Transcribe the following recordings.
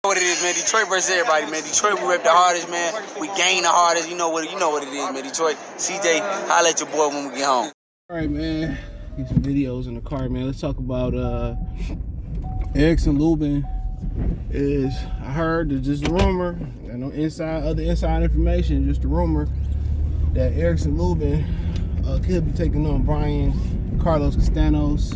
What it is, man. Detroit versus everybody, man. Detroit, we rep the hardest, man. We gain the hardest. You know what it is, man. Detroit, CJ, holla at your boy when we get home. All right, man. Get some videos in the car, man. Let's talk about Erickson Lubin. I heard there's just a rumor, other inside information, just a rumor that Erickson Lubin could be taking on Carlos Castaño's,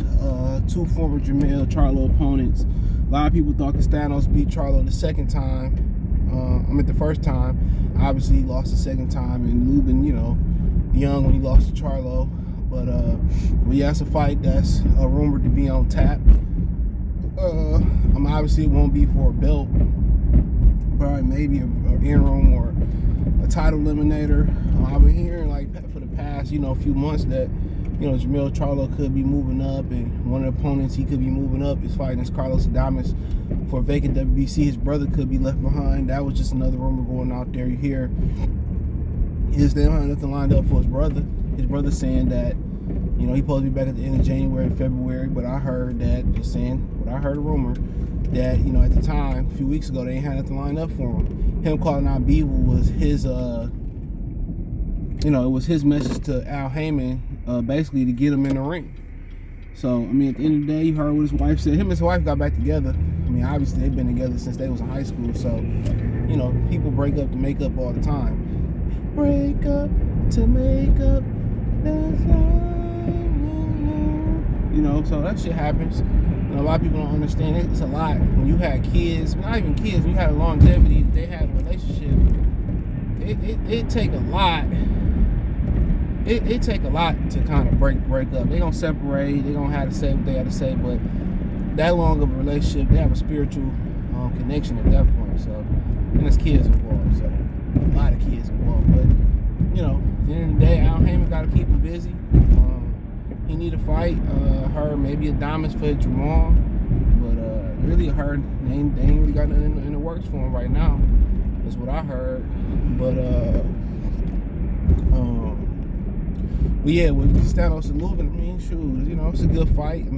two former Jermell Charlo opponents. A lot of people thought Castaños beat Charlo the second time. The first time. Obviously, he lost the second time, and Lubin, young when he lost to Charlo. But yeah, it's a fight that's rumored to be on tap. Obviously, it won't be for a belt. Probably maybe an interim or a title eliminator. I've been hearing for the past, few months that Jermell Charlo could be moving up, and one of the opponents he could be moving up is fighting Carlos Adames for a vacant WBC. His brother could be left behind. That was just another rumor going out there. You hear they don't have nothing lined up for his brother. His brother saying that he's supposed to be back at the end of January, February. But I heard that, I heard a rumor that at the time, a few weeks ago, they ain't had nothing lined up for him. Him calling out Beaver was his it was his message to Al Heyman, basically to get him in the ring. So, at the end of the day, you heard what his wife said. Him and his wife got back together. Obviously, they've been together since they was in high school. So, people break up to make up all the time. Break up to make up, that's all. So that shit happens. A lot of people don't understand it. It's a lot. When you had kids, not even kids, when you had a longevity, they had a relationship, it take a lot. It take a lot to kind of break up. They gonna separate. They gonna have to say what they have to say. But that long of a relationship, they have a spiritual connection at that point. So, and there's kids involved. So, a lot of kids involved. But at the end of the day, Al Heyman got to keep him busy. He need a fight. Heard maybe Adames for Jamal, but really heard they ain't really got nothing in the works for him right now. That's what I heard. But yeah, with Castaños and Lubin, shoot, it's a good fight.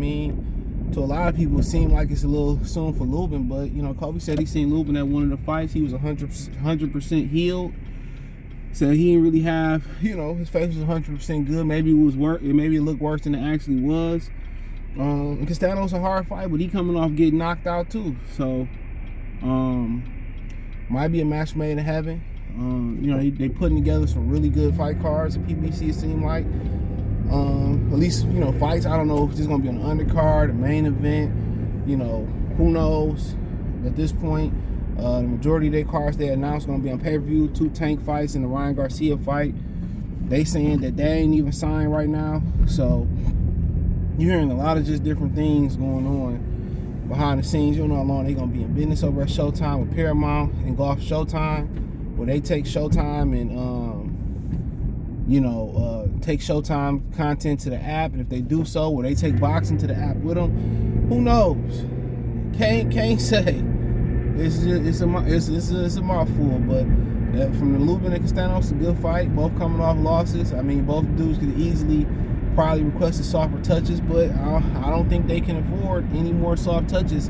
To a lot of people, it seemed like it's a little soon for Lubin, but Kobe said he seen Lubin at one of the fights. He was 100% healed. So he didn't really have, his face was 100% good. Maybe it was maybe it looked worse than it actually was. And Castaño's a hard fight, but he coming off getting knocked out too. So, might be a match made in heaven. They putting together some really good fight cards at PBC, it seemed like. At least, fights. I don't know if it's going to be on the undercard, the main event. Who knows at this point. The majority of their cards they announced going to be on pay-per-view. 2 Tank fights and the Ryan Garcia fight. They saying that they ain't even signed right now. So you're hearing a lot of just different things going on behind the scenes. You don't know how long they're going to be in business over at Showtime with Paramount and Golf Showtime, where they take Showtime and take Showtime content to the app. And if they do so, will they take boxing to the app with them? Who knows? Can't say. It's a mouthful, but from the Lubin and Castaños, a good fight. Both coming off losses. Both dudes could easily probably requested softer touches, but I don't think they can afford any more soft touches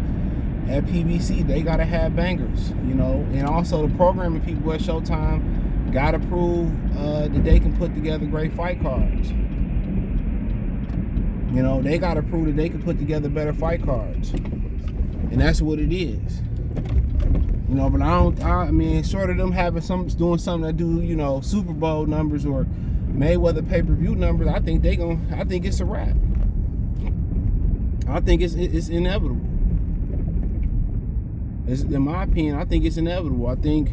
at PBC. They gotta have bangers, And also the programming people at Showtime gotta prove that they can put together great fight cards. They gotta prove that they can put together better fight cards, and that's what it is. But short of them doing something that do, Super Bowl numbers or Mayweather pay-per-view numbers, I think it's a wrap. I think it's inevitable. In my opinion, I think it's inevitable. I think,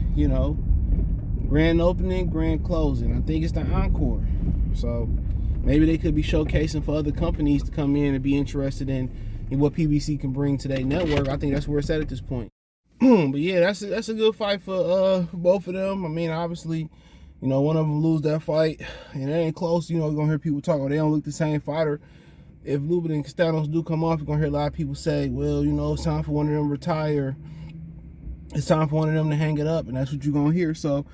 grand opening, grand closing. I think it's the encore. So maybe they could be showcasing for other companies to come in and be interested in what PBC can bring to their network. I think that's where it's at this point. But yeah, that's a good fight for both of them. Obviously, one of them lose that fight, and it ain't close. You're gonna hear people talk, they don't look the same fighter. If Lubin and Castaños do come off, you're gonna hear a lot of people say, well, it's time for one of them to retire. It's time for one of them to hang it up, and that's what you're gonna hear. So,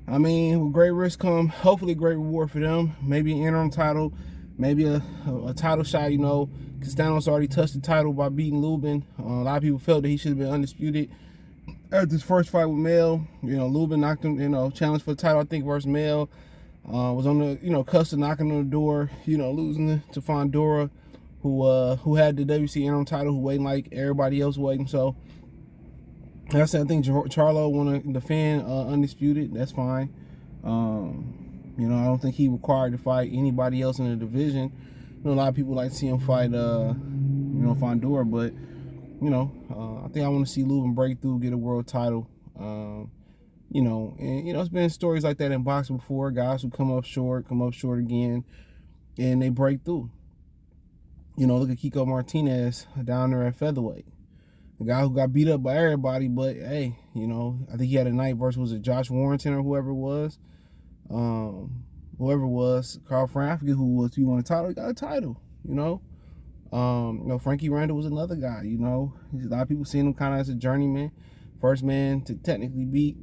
with great risk come, hopefully, great reward for them. Maybe an interim title, maybe a title shot. Castaños already touched the title by beating Lubin. A lot of people felt that he should have been undisputed After his first fight with Mel, Lubin knocked him, challenged for the title, I think, versus Mel. Was on the, cusp of knocking on the door, losing to Fondora, who had the WC interim title, who waiting like everybody else waiting. So, like I said, I think Charlo want to defend undisputed. That's fine. I don't think he required to fight anybody else in the division. A lot of people like to see him fight, Fondora, but I think I want to see Lubin break through, get a world title. It's been stories like that in boxing before. Guys who come up short again, and they break through. Look at Kiko Martinez down there at featherweight. The guy who got beat up by everybody, but hey, I think he had a night versus, was it Josh Warrington or whoever it was? Carl Frank, I forget who it was. He won a title, he got a title, Frankie Randall was another guy, a lot of people seeing him kind of as a journeyman. First man to technically beat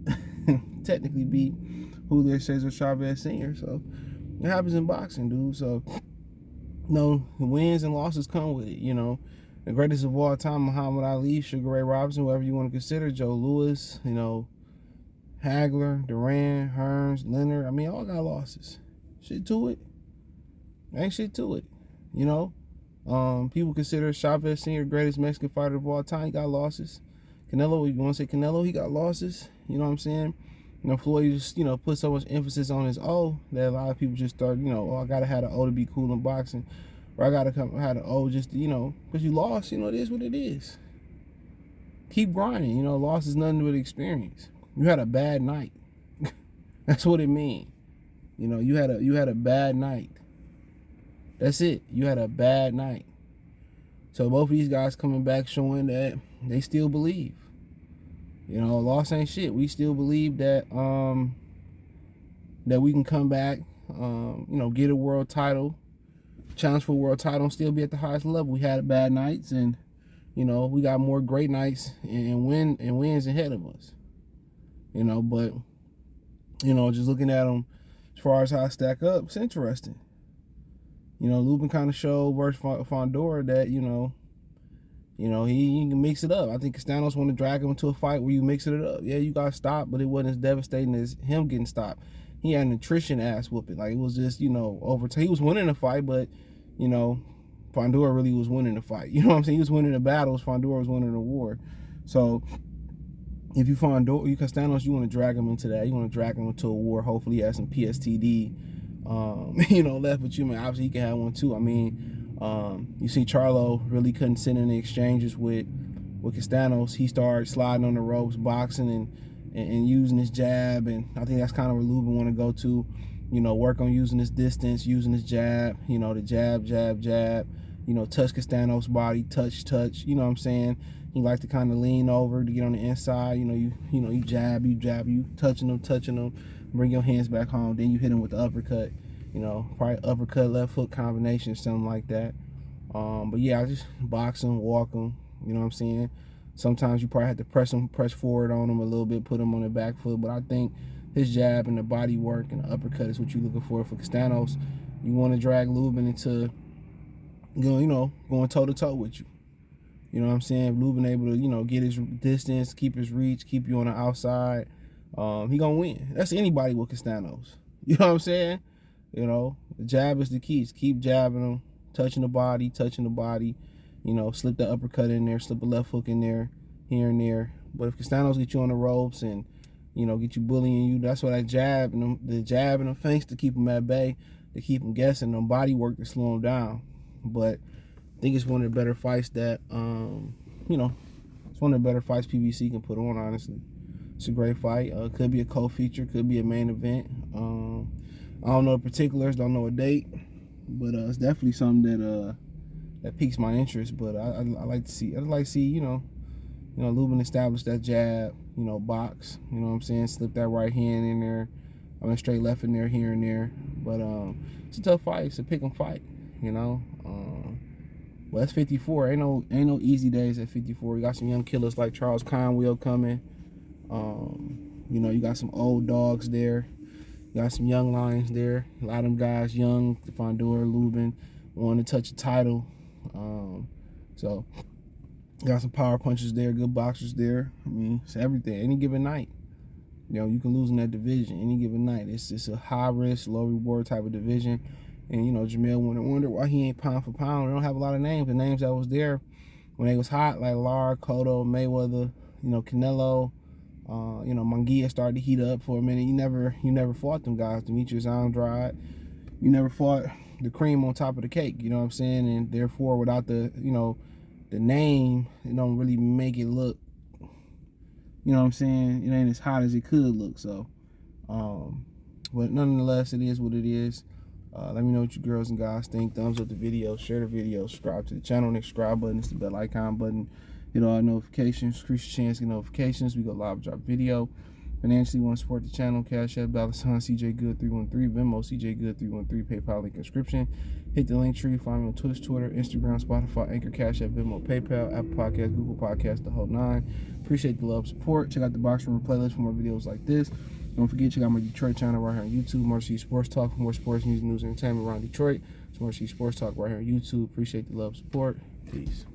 Julio Cesar Chavez Sr. So it happens in boxing, dude. So the wins and losses come with it, The greatest of all time, Muhammad Ali, Sugar Ray Robinson, whoever you want to consider, Joe Louis, Hagler, Duran, Hearns, Leonard. I mean, all got losses. Shit to it. Ain't shit to it. People consider Chavez Sr. the greatest Mexican fighter of all time. He got losses. Canelo, you want to say Canelo, he got losses. You know what I'm saying? Floyd just, put so much emphasis on his O that a lot of people just start, I got to have an O to be cool in boxing. Or I got to have an O just, because you lost, it is what it is. Keep grinding. Loss is nothing but experience. You had a bad night. That's what it means. You had a bad night. That's it. You had a bad night. So both of these guys coming back showing that they still believe. Loss ain't shit. We still believe that that we can come back, get a world title, challenge for a world title, and still be at the highest level. We had bad nights, and we got more great nights and wins ahead of us. But just looking at them as far as how I stack up, it's interesting. Lubin kind of showed versus Fondora that he can mix it up. I think Castaños want to drag him into a fight where you mix it up. Yeah, you got stopped, but it wasn't as devastating as him getting stopped. He had an attrition ass whooping. Like, it was just, over. He was winning the fight, but, Fondora really was winning the fight. You know what I'm saying? He was winning the battles. Fondora was winning the war. So, if you Castaños, you want to drag him into that. You want to drag him into a war. Hopefully, he has some PSTD, left with you. I mean, obviously, he can have one too. I mean, you see Charlo really couldn't sit in the exchanges with Castaños. He started sliding on the ropes, boxing, and using his jab, and I think that's kind of where Lubin want to go to, work on using his distance, using his jab, the jab, touch Castaños' body, touch, you know what I'm saying? He like to kind of lean over to get on the inside, you jab, you touching him, bring your hands back home, then you hit him with the uppercut, probably uppercut, left hook combination, something like that. But yeah, I just box him, walk him, you know what I'm saying? Sometimes you probably have to press forward on him a little bit, put him on the back foot, but I think his jab and the body work and the uppercut is what you're looking for Castaños. You want to drag Lubin into, going toe-to-toe with you. You know what I'm saying? Lubin able to, get his distance, keep his reach, keep you on the outside, he gonna win. That's anybody with Castaños. You know what I'm saying? The jab is the key. Just keep jabbing him, touching the body, slip the uppercut in there, slip a left hook in there, here and there. But if Castaños get you on the ropes and, get you bullying you, that's why that jab and the feints to keep him at bay, to keep him guessing, them body work to slow him down. But I think it's one of the better fights that, it's one of the better fights PBC can put on, honestly. It's a great fight. Could be a co-feature, could be a main event. I don't know the particulars, don't know a date, but it's definitely something that piques my interest. But I'd like to see, Lubin establish that jab, box, you know what I'm saying, slip that right hand in there, straight left in there, here and there. But it's a tough fight. It's a pick 'em fight, But that's 54. Ain't no easy days at 54. You got some young killers like Charles Conwell coming. You got some old dogs there. You got some young lions there. A lot of them guys young. Fondora, Lubin, wanting to touch a title. So Got some power punchers there, good boxers there. I mean, it's everything. Any given night, you know, you can lose in that division any given night. It's a high risk, low reward type of division. And, you know, Jamel wonder why he ain't pound for pound. They don't have a lot of names. The names that was there when they was hot, like Lara, Cotto, Mayweather, you know, Canelo, you know, Munguia started to heat up for a minute. You never fought them guys. Demetrius Andrade. You never fought the cream on top of the cake. You know what I'm saying? And therefore, without the, you know, the name, it don't really make it look, you know what I'm saying? It ain't as hot as it could look. So, but nonetheless, it is what it is. Let me know what you girls and guys think. Thumbs up the video, share the video, subscribe to the channel. Next subscribe button is the bell icon button. Hit all notifications, increase your chance to get notifications. We go live drop video. Financially, want to support the channel? Cash App, $ CJ Good 313, Venmo CJ Good 313, PayPal link description. Hit the link tree. Find me on Twitch, Twitter, Instagram, Spotify, Anchor, Cash App, Venmo, PayPal, Apple Podcasts, Google Podcasts, the whole nine. Appreciate the love, support. Check out the Box Room playlist for more videos like this. Don't forget, check out my Detroit channel right here on YouTube, Motor City Sports Talk, for more sports news, and entertainment around Detroit. It's Motor City Sports Talk right here on YouTube. Appreciate the love, support. Peace.